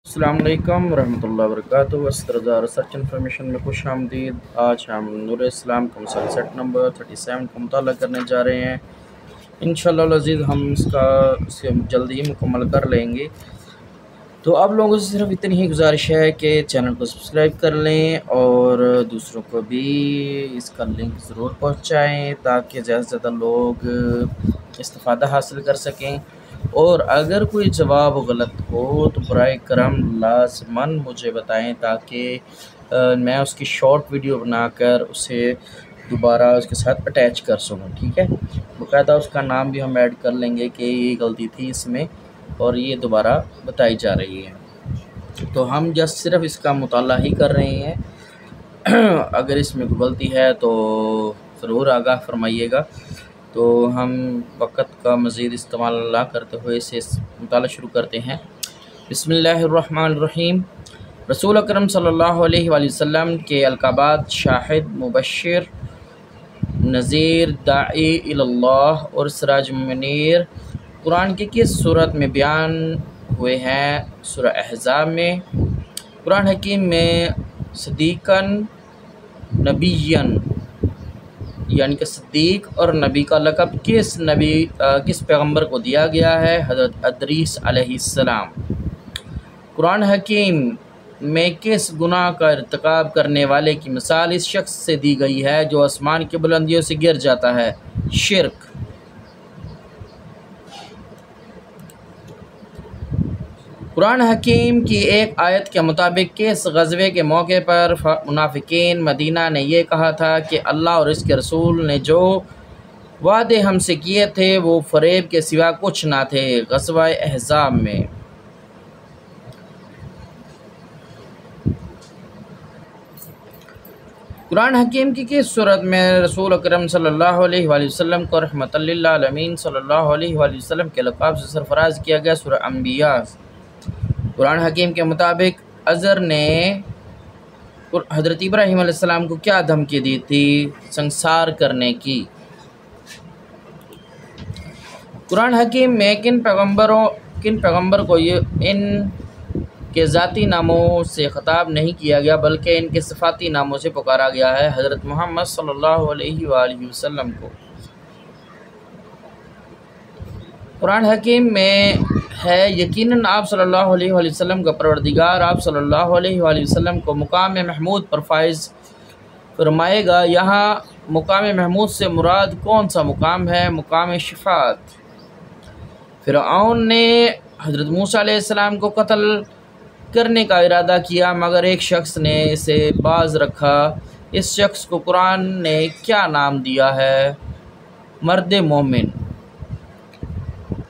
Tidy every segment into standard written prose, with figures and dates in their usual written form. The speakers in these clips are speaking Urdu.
السلام علیکم ورحمۃ اللہ وبرکاتہ۔ اسرار ریسرچ انفارمیشن میں خوش آمدید۔ آج ہم نور اسلام کا مسئلہ سیٹ نمبر 37 کا مطالعہ کرنے جا رہے ہیں۔ انشاءاللہ العزیز ہم اسے جلدی ہی مکمل کر لیں گے۔ تو آپ لوگوں سے صرف اتنی ہی گزارش ہے کہ چینل کو سبسکرائب کر لیں اور دوسروں کو بھی اس کا لنک ضرور پہنچائیں تاکہ زیادہ سے زیادہ لوگ استفادہ حاصل کر سکیں۔ اور اگر کوئی جواب غلط ہو تو برائے کرم لازماً مجھے بتائیں تاکہ میں اس کی شارٹ ویڈیو بنا کر اسے دوبارہ اس کے ساتھ اٹیچ کر سکوں، ٹھیک ہے؟ باقاعدہ اس کا نام بھی ہم ایڈ کر لیں گے کہ یہ غلطی تھی اس میں اور یہ دوبارہ بتائی جا رہی ہے۔ تو ہم جسٹ صرف اس کا مطالعہ ہی کر رہے ہیں، اگر اس میں کوئی غلطی ہے تو ضرور آگاہ فرمائیے گا۔ تو ہم وقت کا مزید استعمال نہ کرتے ہوئے اسے مطالعہ شروع کرتے ہیں۔ بسم اللہ الرحمن الرحیم۔ رسول اکرم صلی اللہ علیہ وآلہ وسلم کے القابات شاہد، مبشر، نذیر، داعی اللہ اور سراج منیر قرآن کی کس صورت میں بیان ہوئے ہیں؟ سورہ احزاب میں۔ قرآن حکیم میں صدیقاً نبیاً یعنی کہ صدیق اور نبی کا لقب کس پیغمبر کو دیا گیا ہے؟ حضرت ادریس علیہ السلام۔ قرآن حکیم میں کس گناہ کا ارتکاب کرنے والے کی مثال اس شخص سے دی گئی ہے جو آسمان کی بلندیوں سے گر جاتا ہے؟ شرک۔ قرآن حکیم کی ایک آیت کے مطابق کس غزوے کے موقع پر منافقین مدینہ نے یہ کہا تھا کہ اللہ اور اس کے رسول نے جو وعدے ہم سے کیے تھے وہ فریب کے سوا کچھ نہ تھے؟ غزوہ احزاب میں۔ قرآن حکیم کی کس صورت میں رسول اکرم صلی اللہ علیہ وآلہ وسلم کو رحمت للعالمین صلی اللہ علیہ وآلہ وسلم کے لقب سے سرفراز کیا گیا؟ سورہ انبیاء۔ قرآن حکیم کے مطابق عزر نے حضرت ابراہیم علیہ السلام کو کیا دھمکی دی تھی؟ سنسار کرنے کی۔ قرآن حکیم میں کن پیغمبر کو ان کے ذاتی ناموں سے خطاب نہیں کیا گیا بلکہ ان کے صفاتی ناموں سے پکارا گیا ہے؟ حضرت محمد صلی اللہ علیہ وآلہ وسلم کو۔ قرآن حکیم میں ہے یقیناً آپ صلی اللہ علیہ وآلہ وسلم کا پروردگار آپ صلی اللہ علیہ وآلہ وسلم کو مقام محمود پر فائز فرمائے گا۔ یہاں مقام محمود سے مراد کون سا مقام ہے؟ مقام شفاعت۔ فرعون نے حضرت موسیٰ علیہ السلام کو قتل کرنے کا ارادہ کیا مگر ایک شخص نے اسے باز رکھا۔ اس شخص کو قرآن نے کیا نام دیا ہے؟ مرد مومن۔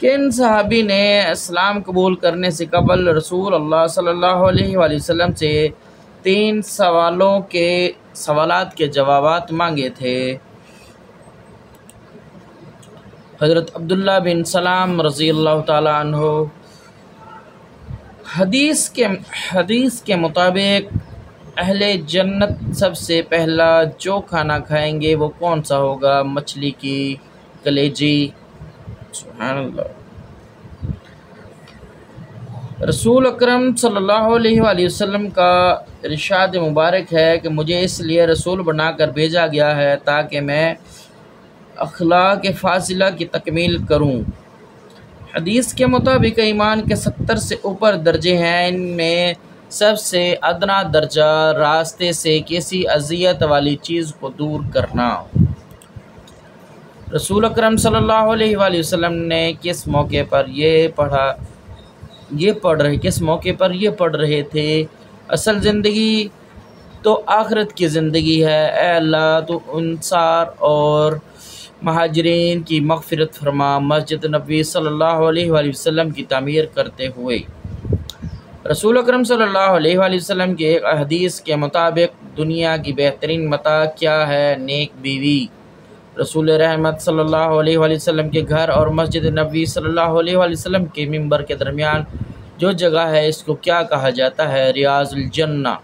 کن صحابی نے اسلام قبول کرنے سے قبل رسول اللہ صلی اللہ علیہ وآلہ وسلم سے 3 سوالات کے جوابات مانگے تھے؟ حضرت عبداللہ بن سلام رضی اللہ تعالیٰ عنہ۔ حدیث کے مطابق اہل جنت سب سے پہلا جو کھانا کھائیں گے وہ کون سا ہوگا؟ مچھلی کی کلیجی۔ سبحان اللہ۔ رسول اکرم صلی اللہ علیہ وآلہ وسلم کا ارشاد مبارک ہے کہ مجھے اس لیے رسول بنا کر بھیجا گیا ہے تاکہ میں اخلاق فاضلہ کی تکمیل کروں۔ حدیث کے مطابق ایمان کے 70 سے اوپر درجے ہیں، ان میں سب سے ادنا درجہ راستے سے کسی اذیت والی چیز کو دور کرنا۔ رسول اکرم صلی اللہ علیہ وآلہ وسلم نے کس موقع پر یہ پڑھ رہے تھے؟ اصل زندگی تو آخرت کی زندگی ہے، اے اللہ تو انصار اور مہاجرین کی مغفرت فرما، مسجد نبوی صلی اللہ علیہ وآلہ وسلم کی تعمیر کرتے ہوئے۔ رسول اکرم صلی اللہ علیہ وآلہ وسلم کی ایک حدیث کے مطابق دنیا کی بہترین متاع کیا ہے؟ نیک بیوی۔ رسول رحمت صلی اللہ علیہ وآلہ وسلم کے گھر اور مسجد نبوی صلی اللہ علیہ وآلہ وسلم کے ممبر کے درمیان جو جگہ ہے اس کو کیا کہا جاتا ہے؟ ریاض الجنہ۔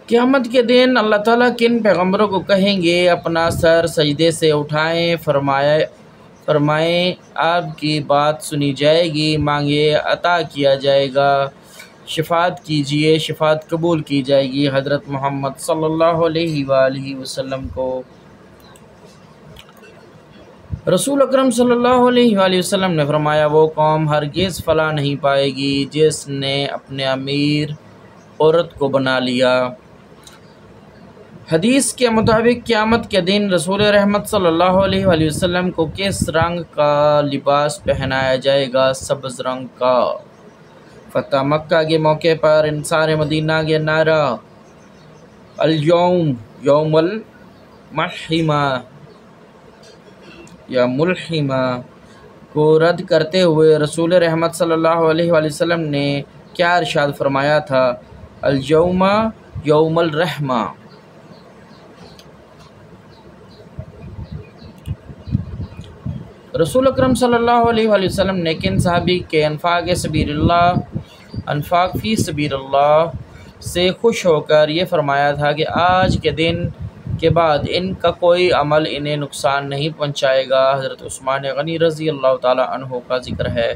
قیامت کے دن اللہ تعالیٰ کن پیغمبروں کو کہیں گے اپنا سر سجدے سے اٹھائیں؟ فرمائیں آپ کی بات سنی جائے گی، مانگے عطا کیا جائے گا، شفاعت کیجئے شفاعت قبول کی جائے گی۔ حضرت محمد صلی اللہ علیہ وآلہ وسلم کو رسول اکرم صلی اللہ علیہ وآلہ وسلم نے فرمایا، وہ قوم ہرگز فلاح نہیں پائے گی جس نے اپنے امیر عورت کو بنا لیا۔ حدیث کے مطابق قیامت کے دن رسول رحمت صلی اللہ علیہ وآلہ وسلم کو کس رنگ کا لباس پہنایا جائے گا؟ سبز رنگ کا۔ فتح مکہ کے موقع پر انصار مدینہ کے نعرہ الیوم یوم الملحمہ یا ملحمہ کو رد کرتے ہوئے رسول رحمت صلی اللہ علیہ وآلہ وسلم نے کیا ارشاد فرمایا تھا؟ الیوم یوم الرحمہ۔ رسول اکرم صلی اللہ علیہ وآلہ وسلم نے کن صحابی کے انفاق فی سبیل اللہ سے خوش ہو کر یہ فرمایا تھا کہ آج کے دن کے بعد ان کا کوئی عمل انہیں نقصان نہیں پہنچائے گا؟ حضرت عثمان غنی رضی اللہ تعالی عنہ کا ذکر ہے۔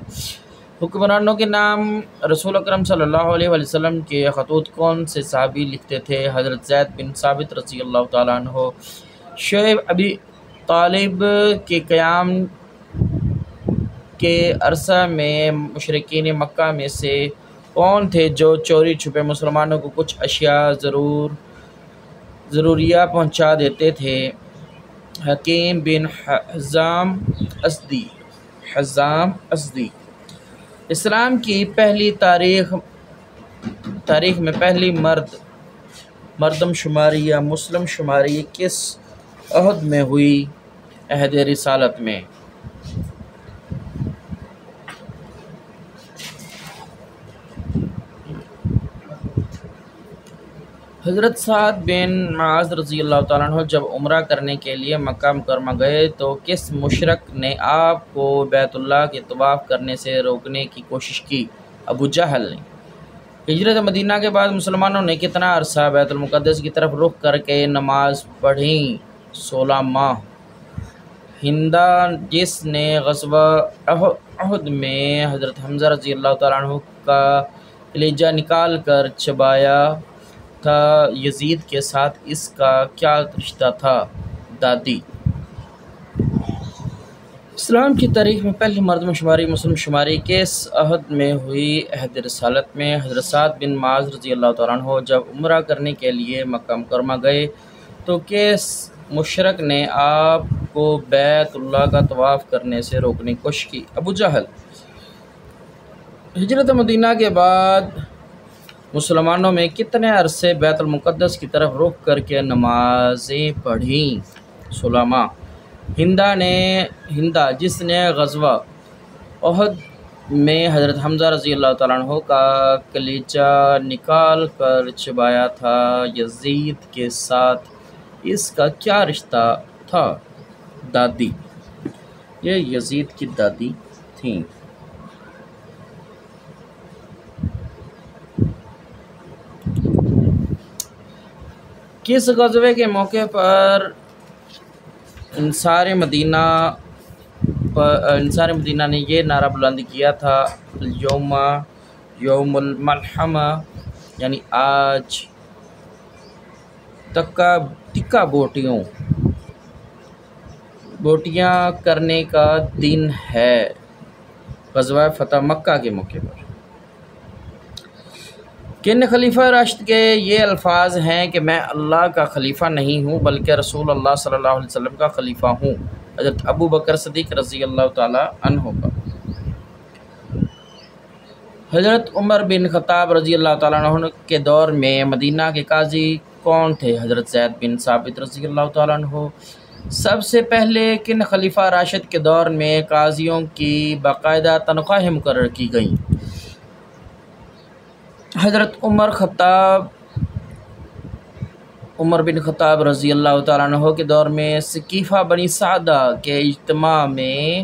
حکمرانوں کے نام رسول اکرم صلی اللہ علیہ وآلہ وسلم کے خطوط کون سے صحابی لکھتے تھے؟ حضرت زید بن ثابت رضی اللہ تعالی عنہ۔ شعیب ابی طالب کے قیام کے عرصہ میں مشرکین مکہ میں سے کون تھے جو چوری چھپے مسلمانوں کو کچھ اشیاء ضروریہ پہنچا دیتے تھے؟ حکیم بن حزام ازدی۔ اسلام کی پہلی تاریخ میں پہلی مردم شماری یا مسلم شماری کس عہد میں ہوئی؟ عہد رسالت میں۔ حضرت سعد بن معاذ رضی اللہ تعالیٰ عنہ جب عمرہ کرنے کے لیے مکہ مکرمہ گئے تو کس مشرک نے آپ کو بیت اللہ کے طواف کرنے سے روکنے کی کوشش کی؟ ابو جہل نے۔ ہجرت مدینہ کے بعد مسلمانوں نے کتنا عرصہ بیت المقدس کی طرف رخ کر کے نماز پڑھی؟ 16 ماہ۔ ہندا جس نے غزوہ احد میں حضرت حمزہ رضی اللہ تعالیٰ عنہ کا کلیجہ نکال کر چبایا تھا، یزید کے ساتھ اس کا کیا رشتہ تھا؟ دادی۔ اسلام کی تاریخ میں پہلی مردم شماری مسلم شماری کس عہد میں ہوئی؟ عہد رسالت میں۔ حضرت سعد بن معاذ رضی اللہ تعالیٰ عنہ جب عمرہ کرنے کے لیے مکہ مکرمہ گئے تو کس مشرک نے آپ کو بیت اللہ کا طواف کرنے سے روکنے کی کوشش کی؟ ابو جہل۔ ہجرت مدینہ کے بعد مسلمانوں میں کتنے عرصے بیت المقدس کی طرف رخ کر کے نمازیں پڑھیں؟ 16 ماہ۔ ہندا جس نے غزوہ احد میں حضرت حمزہ رضی اللہ تعالیٰ عنہ کا کلیجہ نکال کر چبایا تھا، یزید کے ساتھ اس کا کیا رشتہ تھا؟ دادی۔ یہ یزید کی دادی تھیں۔ کس غزوے کے موقع پر انصار مدینہ نے یہ نعرہ بلند کیا تھا؟ اليوم یوم الملحمہ، یعنی آج تکا بوٹیاں کرنے کا دن ہے، غزوہ فتح مکہ کے موقع پر۔ کن خلیفہ راشد کے یہ الفاظ ہیں کہ میں اللہ کا خلیفہ نہیں ہوں بلکہ رسول اللہ صلی اللہ علیہ وسلم کا خلیفہ ہوں؟ حضرت ابو بکر صدیق رضی اللہ تعالی عنہ کا۔ حضرت عمر بن خطاب رضی اللہ تعالیٰ عنہ کے دور میں مدینہ کے قاضی کون تھے؟ حضرت زید بن ثابت رضی اللہ تعالیٰ عنہ۔ سب سے پہلے کن خلیفہ راشد کے دور میں قاضیوں کی باقاعدہ تنخواہیں مقرر کی گئیں؟ حضرت عمر بن خطاب رضی اللہ تعالیٰ عنہ کے دور میں سقیفہ بنی سعدہ کے اجتماع میں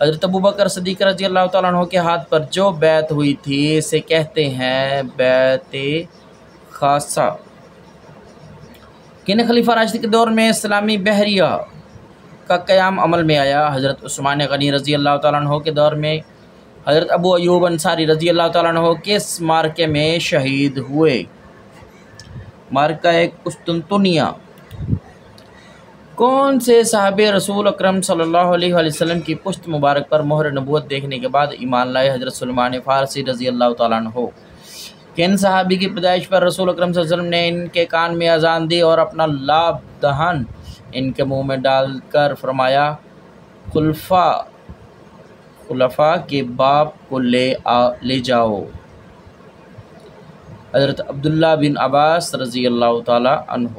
حضرت ابو بکر صدیق رضی اللہ تعالیٰ عنہ کے ہاتھ پر جو بیعت ہوئی تھی اسے کہتے ہیں بیعت خاصہ۔ کن خلیفہ راشد کے دور میں اسلامی بحریہ کا قیام عمل میں آیا۔ حضرت عثمان غنی رضی اللہ تعالیٰ عنہ کے دور میں حضرت ابو ایوب انصاری رضی اللہ تعالیٰ عنہ کس معرکے میں شہید ہوئے؟ معرکہ قسطنطنیہ۔ کون سے صحابی رسول اکرم صلی اللہ علیہ وآلہ وسلم کی پشت مبارک پر مہر نبوت دیکھنے کے بعد ایمان لائے؟ حضرت سلمان فارسی رضی اللہ تعالیٰ عنہ۔ کن صحابی کی پیدائش پر رسول اکرم صلی اللہ علیہ وسلم نے ان کے کان میں اذان دی اور اپنا لاب دہن ان کے منہ میں ڈال کر فرمایا خلفاء کے باپ کو لے جاؤ؟ حضرت عبداللہ بن عباس رضی اللہ تعالی عنہ۔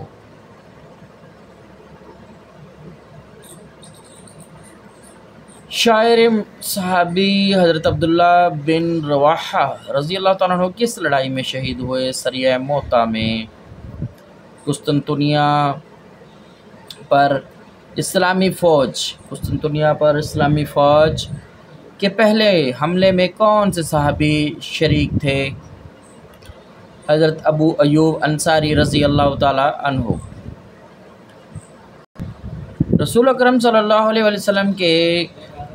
شاعر صحابی حضرت عبداللہ بن رواحہ رضی اللہ تعالیٰ عنہ کس لڑائی میں شہید ہوئے؟ سریہ موتا میں۔ قسطنطنیہ پر اسلامی فوج کے پہلے حملے میں کون سے صحابی شریک تھے؟ حضرت ابو ایوب انصاری رضی اللہ تعالی عنہ۔ رسول اکرم صلی اللہ علیہ وسلم کے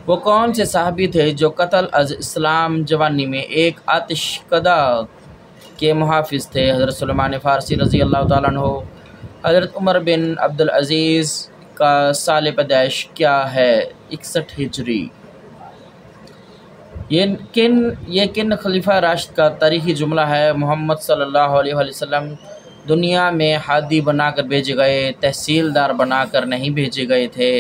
وہ کون سے صحابی تھے جو قتل از اسلام جوانی میں ایک آتش کدہ کے محافظ تھے؟ حضرت سلمان فارسی رضی اللہ تعالیٰ عنہ۔ حضرت عمر بن عبدالعزیز کا سال پیدائش کیا ہے؟ 61 ہجری۔ یہ کن خلیفہ راشد کا تاریخی جملہ ہے؟ محمد صلی اللہ علیہ وسلم دنیا میں ہادی بنا کر بھیجے گئے، تحصیلدار بنا کر نہیں بھیجے گئے تھے۔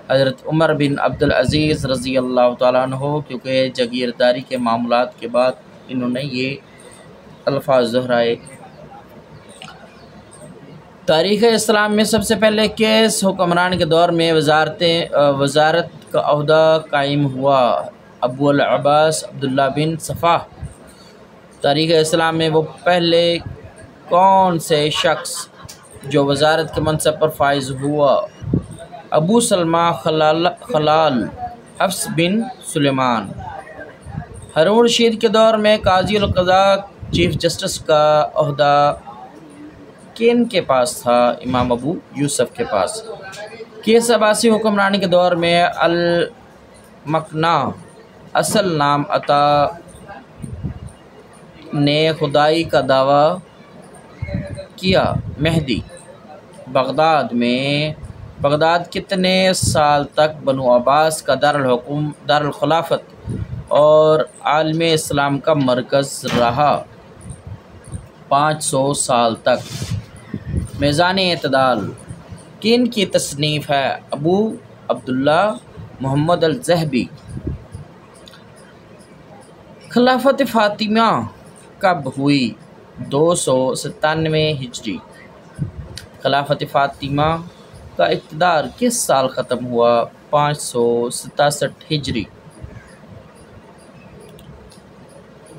حضرت عمر بن عبدالعزیز رضی اللہ تعالیٰ عنہ، کیونکہ جاگیرداری کے معاملات کے بعد انہوں نے یہ الفاظ دہرائے۔ تاریخ اسلام میں سب سے پہلے کس حکمران کے دور میں وزارت کا عہدہ قائم ہوا؟ ابو العباس عبداللہ بن صفا۔ تاریخ اسلام میں وہ پہلے کون سے شخص جو وزارت کے منصب پر فائز ہوا؟ ابو سلمہ خلال حفص بن سلیمان۔ ہارون رشید کے دور میں قاضی القضاء چیف جسٹس کا عہدہ کن کے پاس تھا؟ امام ابو یوسف کے پاس۔ کس عباسی حکمرانی کے دور میں المکنہ اصل نام عطا نے خدائی کا دعویٰ کیا؟ مہدی۔ بغداد کتنے سال تک بنو عباس کا دارالخلافت اور عالم اسلام کا مرکز رہا؟ 500 سال تک۔ میزان اعتدال کن کی تصنیف ہے؟ ابو عبداللہ محمد الذہبی۔ خلافت فاطمہ کب ہوئی؟ 297 ہجری۔ خلافت فاطمہ کا اقتدار کس سال ختم ہوا؟ 567 ہجری۔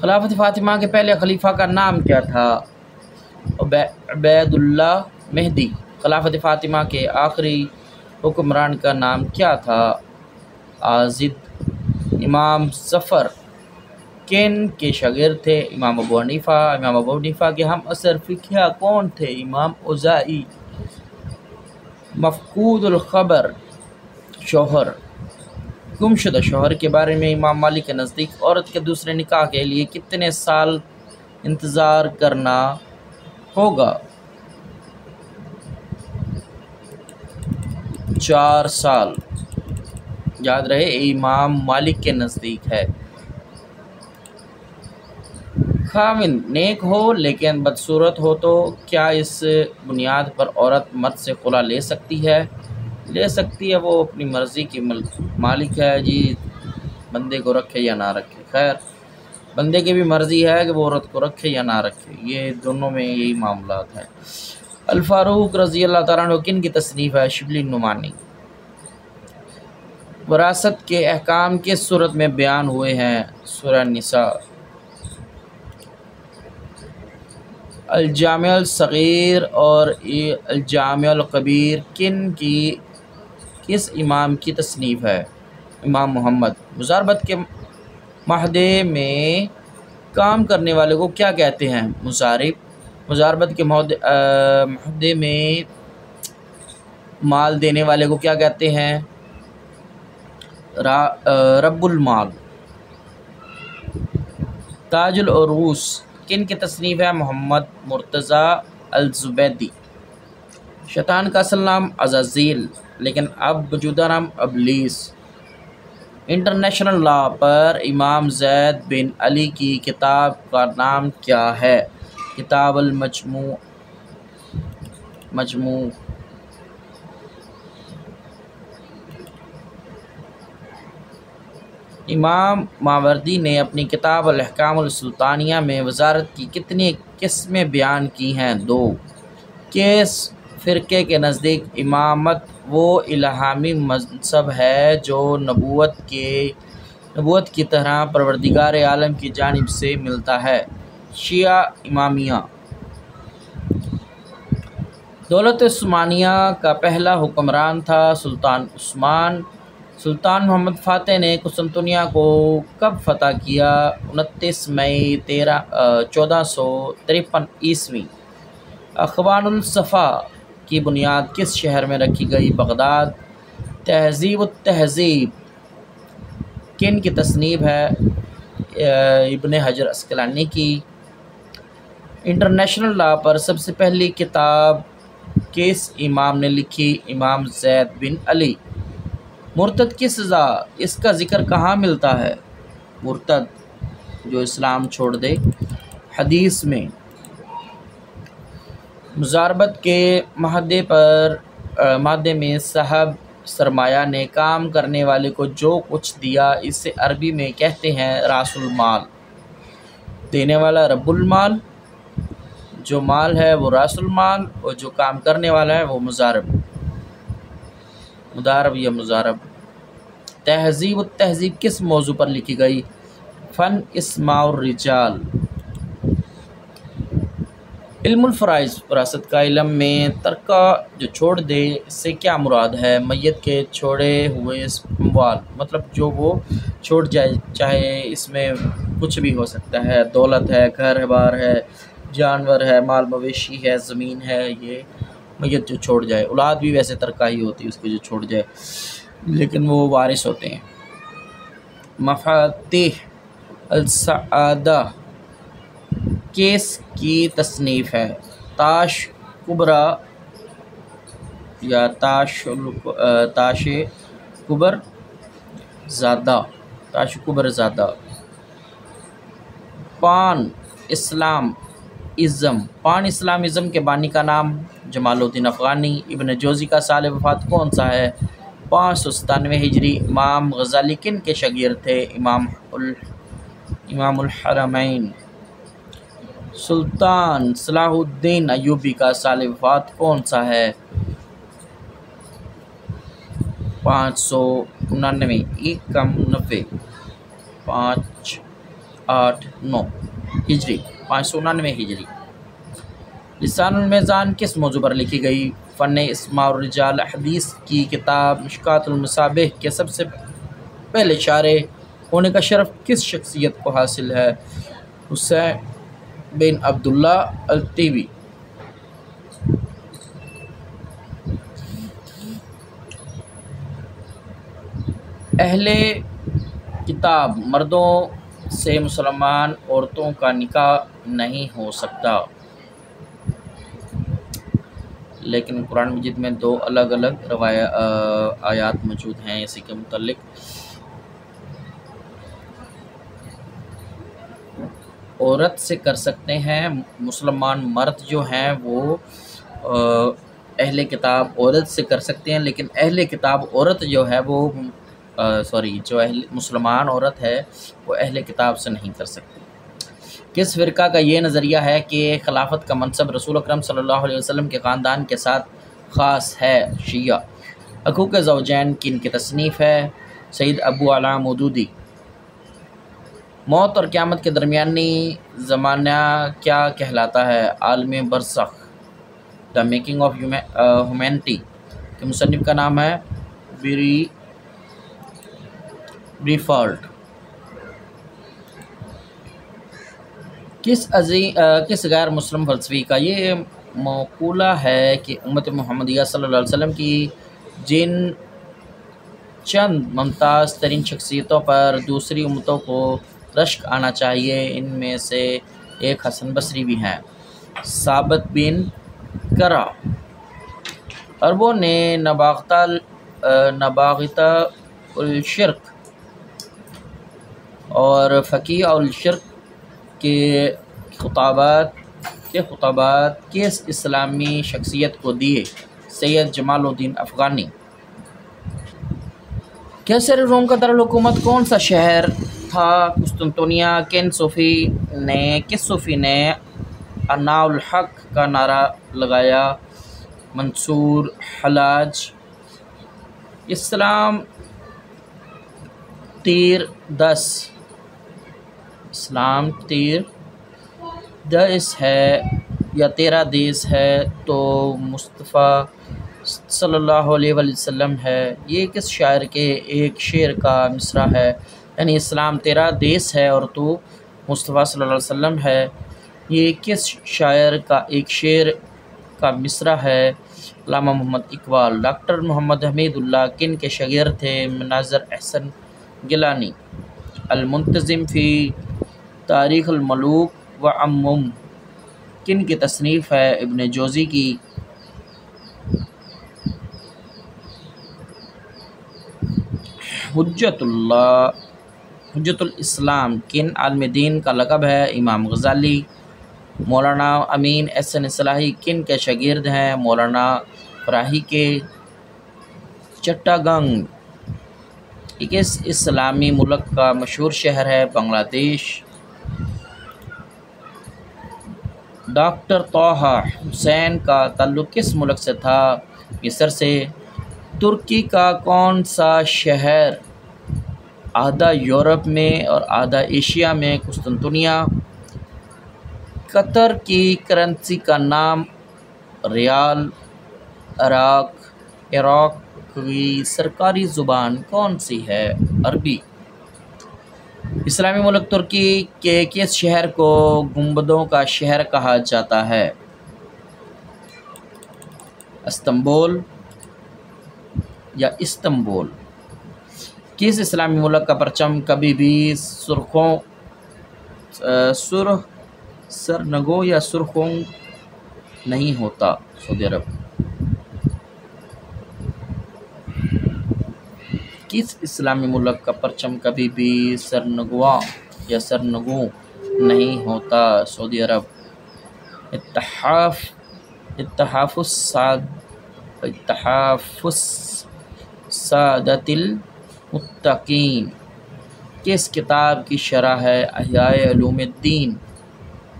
خلافت فاطمہ کے پہلے خلیفہ کا نام کیا تھا؟ عبید اللہ مہدی۔ خلافت فاطمہ کے آخری حکمران کا نام کیا تھا؟ آزد۔ امام ظفر کن کے شاگرد تھے؟ امام ابو حنیفہ۔ امام ابو حنیفہ کے ہم عصر فقیہ کون تھے؟ امام اوزاعی۔ مفقود الخبر شوہر۔ گمشدہ شوہر کے بارے میں امام مالک کے نزدیک عورت کے دوسرے نکاح کے لیے کتنے سال انتظار کرنا ہوگا؟ 4 سال۔ یاد رہے امام مالک کے نزدیک ہے۔ خاوند نیک ہو لیکن بدصورت ہو تو کیا اس بنیاد پر عورت مرد سے خلا لے سکتی ہے؟ لے سکتی ہے، وہ اپنی مرضی کی مالک ہے جی، بندے کو رکھے یا نہ رکھے۔ خیر، بندے کی بھی مرضی ہے کہ وہ عورت کو رکھے یا نہ رکھے، یہ دونوں میں یہی معاملات ہیں۔ الفاروق رضی اللہ تعالیٰ عنہ کن کی تصنیف ہے؟ شبلی نعمانی۔ وراثت کے احکام کس صورت میں بیان ہوئے ہیں؟ سورہ نساء۔ الجامع الصغیر اور الجامع الکبیر کس امام کی تصنیف ہے؟ امام محمد۔ مزاربت کے معاہدے میں کام کرنے والے کو کیا کہتے ہیں؟ مزارب۔ مزاربت کے معاہدے میں مال دینے والے کو کیا کہتے ہیں؟ رب المال۔ تاج العروس کن کی تصنیف ہے؟ محمد مرتضی الزبیدی۔ شیطان کا اصل نام عزازیل لیکن اب موجودہ نام ابلیس۔ انٹرنیشنل لاء پر امام زید بن علی کی کتاب کا نام کیا ہے؟ کتاب المجموع۔ امام ماوردی نے اپنی کتاب الاحکام السلطانیہ میں وزارت کی کتنی قسمیں بیان کی ہیں؟ 2۔ کس فرقے کے نزدیک امامت وہ الہامی منصب ہے جو نبوت کی طرح پروردگار عالم کی جانب سے ملتا ہے؟ شیعہ امامیہ۔ دولت عثمانیہ کا پہلا حکمران تھا سلطان عثمان۔ سلطان محمد فاتح نے قسطنطنیہ کو کب فتح کیا؟ 29 مئی 1453 عیسوی۔ اخوان الصفا کی بنیاد کس شہر میں رکھی گئی؟ بغداد۔ تہذیب التہذیب کن کی تصنیف ہے؟ ابن حجر عسقلانی کی۔ انٹرنیشنل لاء پر سب سے پہلی کتاب کس امام نے لکھی؟ امام زید بن علی۔ مرتد کی سزا اس کا ذکر کہاں ملتا ہے؟ مرتد جو اسلام چھوڑ دے۔ حدیث میں۔ مضاربت کے مادے میں صاحب سرمایہ نے کام کرنے والے کو جو کچھ دیا اسے عربی میں کہتے ہیں راس المال۔ دینے والا رب المال، جو مال ہے وہ راس المال اور جو کام کرنے والا ہے وہ مضارب یا مضارب۔ تہذیب التہذیب کس موضوع پر لکھی گئی؟ فن اسماء الرجال۔ علم الفرائض وراثت کا علم میں ترکہ جو چھوڑ دے اس سے کیا مراد ہے؟ میت کے چھوڑے ہوئے اموال، مطلب جو وہ چھوڑ جائے، چاہے اس میں کچھ بھی ہو سکتا ہے، دولت ہے، گھر بار ہے، جانور ہے، مال مویشی ہے، زمین ہے، یہ میت جو چھوڑ جائے۔ اولاد بھی ویسے ترکہ ہی ہوتی ہے اس کی جو چھوڑ جائے، لیکن وہ وارث ہوتے ہیں۔ مفاتیح السعادہ کس کی تصنیف ہے؟ تاش کبریٰ یا تاش کبر زادہ۔ پان اسلامزم کے بانی کا نام؟ جمال الدین افغانی۔ ابن جوزی کا سال وفات کون سا ہے؟ 597 ہجری۔ امام غزالی کن کے شاگرد تھے؟ امام الحرمین۔ سلطان صلاح الدین ایوبی کا سال وفات کون سا ہے؟ 599 ہجری۔ 599 ہجری۔ لسان المیزان کس موضوع پر لکھی گئی؟ فن اسماء الرجال۔ حدیث کی کتاب مشکوٰۃ المصابیح کے سب سے پہلے شارح ہونے کا شرف کس شخصیت کو حاصل ہے؟ حسین بن عبداللہ الطیبی۔ اہل کتاب مردوں سے مسلمان عورتوں کا نکاح نہیں ہو سکتا، لیکن قرآن مجید میں 2 الگ الگ آیات موجود ہیں اسی کے متعلق۔ عورت سے کر سکتے ہیں، مسلمان مرد جو ہیں وہ اہل کتاب عورت سے کر سکتے ہیں، لیکن اہل کتاب عورت جو ہے وہ مسلمان عورت ہے وہ اہل کتاب سے نہیں کر سکتی۔ کس فرقہ کا یہ نظریہ ہے کہ خلافت کا منصب رسول اکرم صلی اللہ علیہ وسلم کے خاندان کے ساتھ خاص ہے؟ شیعہ۔ حقوق زوجین کن کی تصنیف ہے؟ سید ابو علا مودودی۔ موت اور قیامت کے درمیانی زمانہ کیا کہلاتا ہے؟ عالم برزخ۔ دا میکنگ آف ہیومینٹی کے مصنف کا نام ہے بریفالٹ۔ کس غیر مسلم فلسفی کا یہ مقولہ ہے کہ امت محمدیہ صلی اللہ علیہ وسلم کی جن چند ممتاز ترین شخصیتوں پر دوسری امتوں کو رشک آنا چاہیے۔ ان میں سے ایک حسن بصری بھی ہیں۔ ثابت بن کرہ عربوں نے نباغتہ الشرق اور فقیہ الشرق کے خطابات کس اسلامی شخصیت کو دیے؟ سید جمال الدین افغانی۔ کیسر روم کا دارالحکومت کون سا شہر تھا؟ قسطنطنیہ۔ کس صوفی نے انا الحق کا نعرہ لگایا؟ منصور حلاج۔ اسلام تیر 10 ہے یا 13 دیس ہے تو مصطفیٰ صلی اللہ علیہ وسلم ہے۔ یہ کس شاعر کے ایک شعر کا مصرع ہے؟ یعنی اسلام 13 دیس ہے اور تو مصطفیٰ صلی اللہ علیہ وسلم ہے، یہ کس شاعر کا ایک شعر کا مصرع ہے؟ علامہ محمد اقبال۔ ڈاکٹر محمد حمید اللہ کن کے شاگرد تھے؟ مناظر احسن گیلانی۔ المنتظم فی تاریخ الملوک و عمم کن کی تصنیف ہے؟ ابن جوزی کی۔ حجت الاسلام کن عالم دین کا لقب ہے؟ امام غزالی۔ مولانا امین احسن اصلاحی کن کے شاگرد ہیں؟ مولانا فراہی کے۔ چٹاگنگ کس اسلامی ملک کا مشہور شہر ہے؟ بنگلہ دیش۔ ڈاکٹر طٰہٰ حسین کا تعلق کس ملک سے تھا؟ مصر سے۔ ترکی کا کون سا شہر آدھا یورپ میں اور آدھا ایشیا میں؟ قسطنطنیہ۔ قطر کی کرنسی کا نام ریال۔ عراق کی سرکاری زبان کون سی ہے؟ عربی۔ اسلامی ملک ترکی کے کس شہر کو گنبدوں کا شہر کہا جاتا ہے؟ استنبول یا استنبول۔ کس اسلامی ملک کا پرچم کبھی بھی سرنگوں یا سرخوں نہیں ہوتا؟ سعودی عرب۔ کس اسلامی ملک کا پرچم کبھی بھی سرنگواں یا سرنگوں نہیں ہوتا؟ سعودی عرب۔ اتحاف السادۃ المتقین کس کتاب کی شرح ہے؟ احیاء علوم الدین۔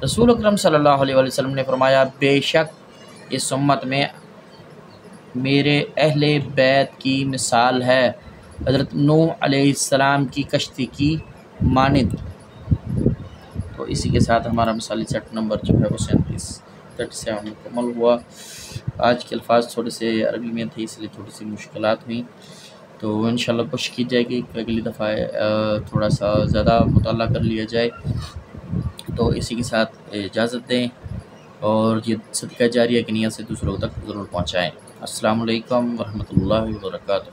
رسول اکرم صلی اللہ علیہ وسلم نے فرمایا، بے شک اس امت میں میرے اہل بیت کی مثال ہے حضرت نوح علیہ السلام کی کشتی کی مانند۔ تو اسی کے ساتھ ہمارا مثالی سیٹ نمبر جو ہے وہ 37 مکمل ہوا۔ آج کے الفاظ تھوڑے سے عربی میں تھے، اس لیے تھوڑی سی مشکلات ہوئیں، تو انشاءاللہ کوشش کی جائے گی کہ اگلی دفعہ تھوڑا سا زیادہ مطالعہ کر لیا جائے۔ تو اسی کے ساتھ اجازت دیں اور یہ صدقہ جاریہ کی نیت سے دوسروں تک ضرور پہنچائیں۔ السلام علیکم ورحمۃ اللہ وبرکاتہ۔